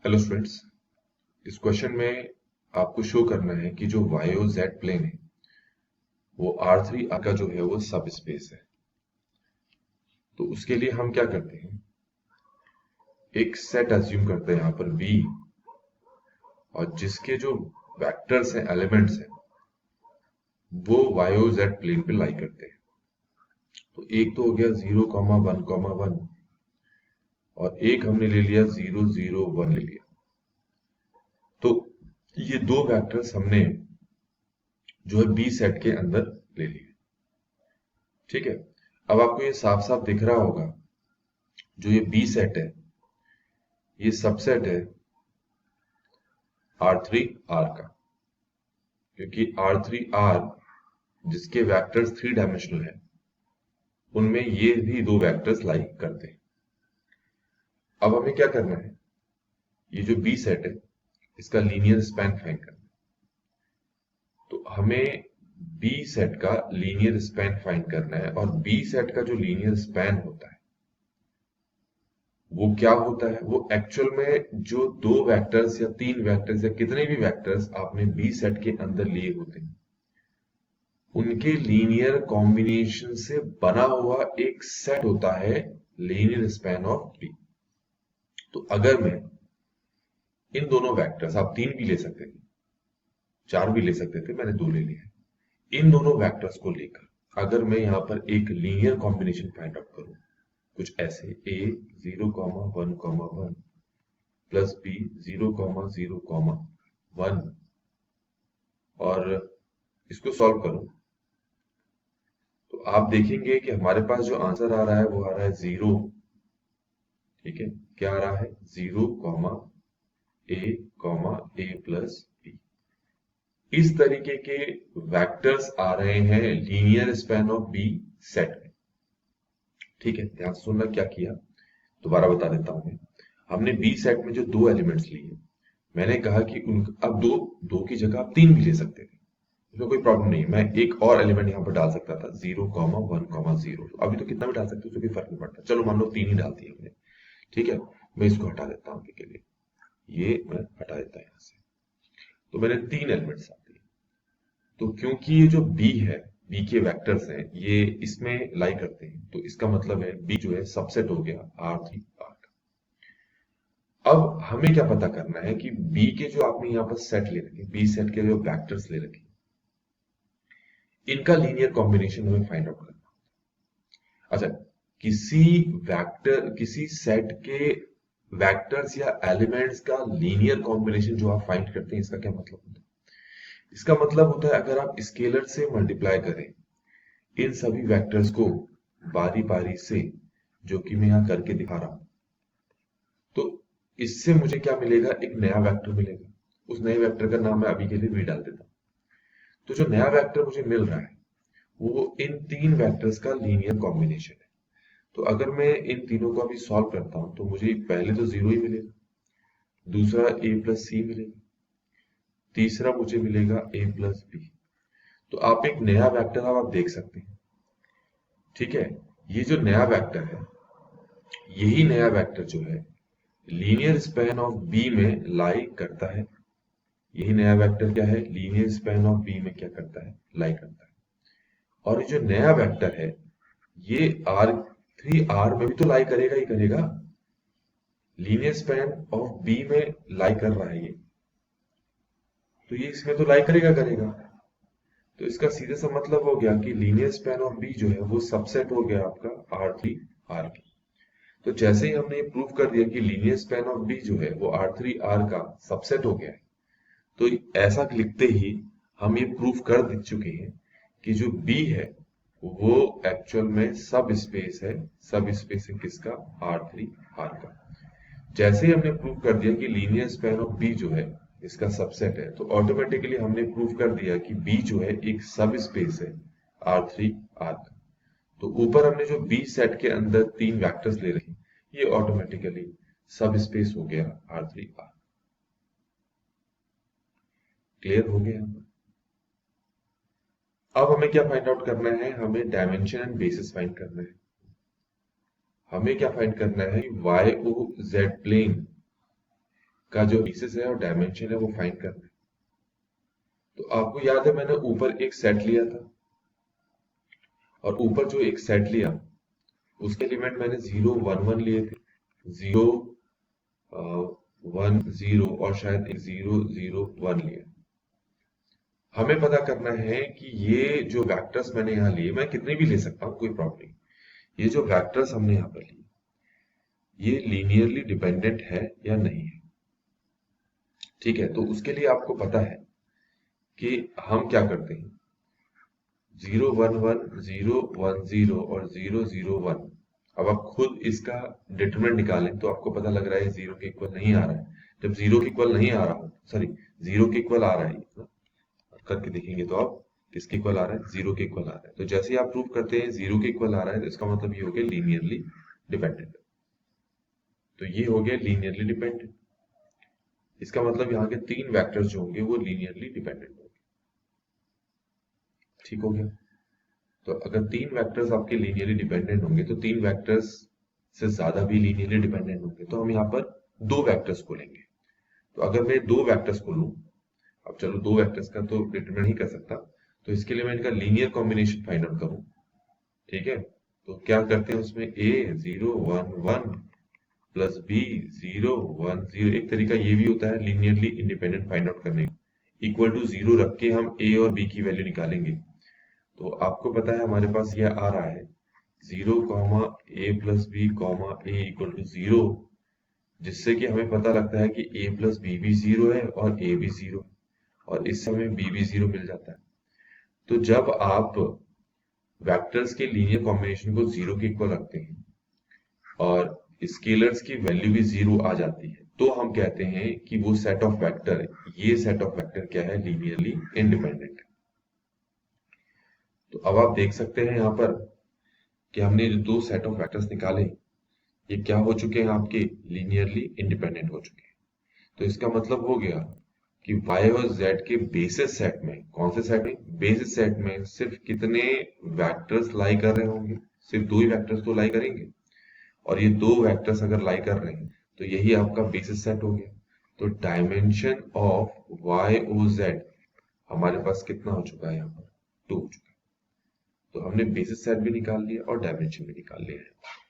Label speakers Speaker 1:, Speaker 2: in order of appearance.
Speaker 1: Hello students. इस question में आपको शो करना है कि जो वाई और जेड प्लेन है वो R3 का जो है वो सब स्पेस है। तो उसके लिए हम क्या करते हैं, एक सेट अज्यूम करते हैं यहाँ पर V, और जिसके जो वेक्टर्स हैं, एलिमेंट्स हैं, वो वाई और जेड प्लेन पे लाई करते हैं। तो एक तो हो गया 0,1,1, और एक हमने ले लिया 0,0,1 ले लिया। तो ये दो वेक्टर्स हमने जो है बी सेट के अंदर ले लिए। ठीक है, अब आपको ये साफ साफ दिख रहा होगा, जो ये बी सेट है ये सबसेट है R3 R का, क्योंकि R3 R जिसके वेक्टर्स थ्री डायमेंशनल है उनमें ये भी दो वेक्टर्स लाई करते हैं। अब हमें क्या करना है, ये जो बी सेट है इसका लीनियर स्पैन फाइंड करना है। तो हमें बी सेट का लीनियर स्पैन फाइंड करना है, और बी सेट का जो लीनियर स्पैन होता है वो क्या होता है, वो एक्चुअल में जो दो वेक्टर्स या तीन वेक्टर्स या कितने भी वेक्टर्स आपने बी सेट के अंदर लिए होते हैं उनके लीनियर कॉम्बिनेशन से बना हुआ एक सेट होता है लीनियर स्पैन ऑफ बी। तो अगर मैं इन दोनों वेक्टर्स, आप तीन भी ले सकते थे, चार भी ले सकते थे, मैंने दो ले लिया है, इन दोनों वेक्टर्स को लेकर अगर मैं यहां पर एक लीनियर कॉम्बिनेशन फाइंड आउट करूं, कुछ ऐसे a 0,1,1 प्लस b 0,0,1, और इसको सॉल्व करूं, तो आप देखेंगे कि हमारे पास जो आंसर आ रहा है वो आ रहा है 0। ठीक है, क्या आ रहा है, 0,a प्लस b। इस तरीके के वेक्टर्स आ रहे हैं linear span of B set में। ठीक है, ध्यान से सुनना क्या किया, दोबारा बता देता हूं मैं। हमने बी सेट में जो दो एलिमेंट्स लिए, मैंने कहा कि उन अब दो दो की जगह आप तीन भी ले सकते थे, इसमें कोई प्रॉब्लम नहीं है। मैं एक और एलिमेंट यहाँ पर डाल सकता था 0,1,0, अभी तो कितना भी डाल सकते हो, कोई फर्क नहीं पड़ता। चलो मान लो तीन ही डालती है हमने। ठीक है, मैं इसको हटा देता हूँ अभी के लिए, ये मैं हटा देता हूँ यहाँ से। तो मैंने तीन एलिमेंट्स डाल दिए। तो क्योंकि ये जो बी है, बी के वेक्टर्स हैं, ये इसमें लाई करते हैं, तो इसका मतलब है बी जो है सबसेट हो गया R3 R का। अब हमें क्या पता करना है कि बी के जो आपने यहाँ पर सेट ले रखे, बी सेट के जो वेक्टर्स ले रखे, इनका लीनियर कॉम्बिनेशन हमें फाइंड आउट करना। अच्छा, किसी वेक्टर, किसी सेट के वेक्टर्स या एलिमेंट्स का लीनियर कॉम्बिनेशन जो आप फाइंड करते हैं, इसका क्या मतलब होता है? इसका मतलब होता है अगर आप स्केलर से मल्टीप्लाई करें इन सभी वेक्टर्स को बारी बारी से, जो कि मैं यहां करके दिखा रहा हूं, तो इससे मुझे क्या मिलेगा, एक नया वेक्टर मिलेगा। उस नए वेक्टर का नाम मैं अभी के लिए v डाल देता हूं। तो जो नया वेक्टर मुझे मिल रहा है वो इन तीन वेक्टर्स का लीनियर कॉम्बिनेशन है। तो अगर मैं इन तीनों को अभी सॉल्व करता हूं तो मुझे पहले तो जीरो ही मिलेगा, दूसरा a प्लस सी मिलेगा, तीसरा मुझे मिलेगा a प्लस बी। तो आप एक नया वेक्टर अब आप देख सकते हैं। ठीक है, ये जो नया वेक्टर है, यही नया वेक्टर जो है लीनियर स्पैन ऑफ बी में लाई करता है। यही नया वेक्टर क्या है, लीनियर स्पैन ऑफ बी में क्या करता है, लाई करता है। और ये जो नया वेक्टर है ये R3 R में भी तो लाई करेगा ही करेगा, लीनियर स्पैन ऑफ बी में लाई कर रहा है ये, तो ये इसमें तो लाई करेगा करेगा। तो इसका सीधे सा मतलब हो गया कि लीनियर स्पैन ऑफ बी जो है वो सबसेट हो गया आपका R3 R की। तो जैसे ही हमने ये प्रूव कर दिया कि लीनियर स्पैन ऑफ बी जो है वो R3 R का सबसेट हो गया है, तो ऐसा लिखते ही हम ये प्रूव कर दे चुके हैं कि जो बी है वो एक्चुअल में सब स्पेस है। सब स्पेस है किसका, R3 R का। जैसे ही हमने प्रूव कर दिया कि लीनियर स्पैन ऑफ बी जो है इसका सबसेट है, तो ऑटोमेटिकली हमने प्रूव कर दिया कि बी जो है एक सब स्पेस है R3 R का। तो ऊपर हमने जो बी सेट के अंदर तीन वेक्टर्स ले रखे, ये ऑटोमेटिकली सब स्पेस हो गया R3 R। क्लियर हो गया? अब हमें क्या फाइंड आउट करना है, हमें डायमेंशन एंड बेसिस फाइंड करना है। हमें क्या फाइंड करना है, वाई ओ जेड प्लेन का जो बेसिस है और डायमेंशन है वो फाइंड करना है। तो आपको याद है मैंने ऊपर एक सेट लिया था, और ऊपर जो एक सेट लिया उसके एलिमेंट मैंने 0 1 1 लिए थे, 0 1 0 और शायद एक 0 0 1 लिया। हमें पता करना है कि ये जो वेक्टर्स मैंने यहाँ लिए, मैं कितने भी ले सकता हूँ, कोई प्रॉब्लम नहीं, ये जो वेक्टर्स हमने यहाँ पर लिए ये लीनियरली डिपेंडेंट है या नहीं है। ठीक है, तो उसके लिए आपको पता है कि हम क्या करते हैं, 0 1 1 0 1 0 और 0 0 1। अब आप खुद इसका डिटरमिनेंट निकालें तो आपको पता लग रहा है 0 के इक्वल नहीं आ रहा है। जब 0 के इक्वल नहीं आ रहा हो, सॉरी 0 के इक्वल आ रहा है ना, करके देखेंगे तो आप किसके इक्वल आ रहा है, 0 के इक्वल आ रहा है। तो जैसे ही आप प्रूव करते हैं 0 के इक्वल आ रहा है तो इसका मतलब ये हो गया लीनियरली डिपेंडेंट। तो ये हो गया लीनियरली डिपेंडेंट। इसका मतलब यहाँ के 3 वेक्टर्स जो होंगे वो लीनियरली डिपेंडेंट होंगे। ठीक हो गया। तो अगर 3 वेक्टर्स आपके लीनियरली डिपेंडेंट होंगे तो 3 वेक्टर्स से ज्यादा भी लीनियरली डिपेंडेंट होंगे, तो हम यहाँ पर 2 वेक्टर्स को लेंगे। तो अगर मैं 2 वेक्टर्स को लूं, अब चलो 2 वेक्टर्स का तो डिटरमिनेंट नहीं कर सकता, तो इसके लिए मैं इनका लीनियर कॉम्बिनेशन फाइंड आउट करूं। ठीक है, तो क्या करते हैं उसमें, a 0 1 1 प्लस b 0 1 0। एक तरीका ये भी होता है लीनियरली इंडिपेंडेंट फाइंड आउट करने का, इक्वल टू 0 रख के हम a और b की वैल्यू निकालेंगे। तो आपको पता है हमारे पास ये आ रहा है 0 comma a plus B comma a equal to 0, जिससे कि हमें पता लगता है कि a प्लस बी भी 0 है और a भी 0 है, और इससे हमें b भी 0 मिल जाता है। तो जब आप वेक्टर्स के लीनियर कॉम्बिनेशन को 0 के इक्वल रखते हैं और स्केलर्स की वैल्यू भी 0 आ जाती है, तो हम कहते हैं कि वो सेट ऑफ वेक्टर, ये सेट ऑफ वेक्टर क्या है, लीनियरली इंडिपेंडेंट। तो अब आप देख सकते हैं यहाँ पर कि हमने जो 2 सेट ऑफ वेक्टर्स निकाले ये क्या हो चुके हैं, आपके लीनियरली इंडिपेंडेंट हो चुके हैं। तो इसका मतलब हो गया कि y और z के बेसिस सेट में, कौन से सेट में, बेसिस सेट में सिर्फ कितने वेक्टर्स लाई कर रहे होंगे, सिर्फ 2 ही वेक्टर्स तो लाई करेंगे, और ये 2 वेक्टर्स अगर लाई कर रहे हैं तो यही आपका बेसिस सेट हो गया। तो डायमेंशन ऑफ y ओ z हमारे पास कितना हो चुका है, यहाँ पर 2 हो चुका है। तो हमने बेसिस सेट भी निकाल लिया और डायमेंशन भी निकाल लिया है।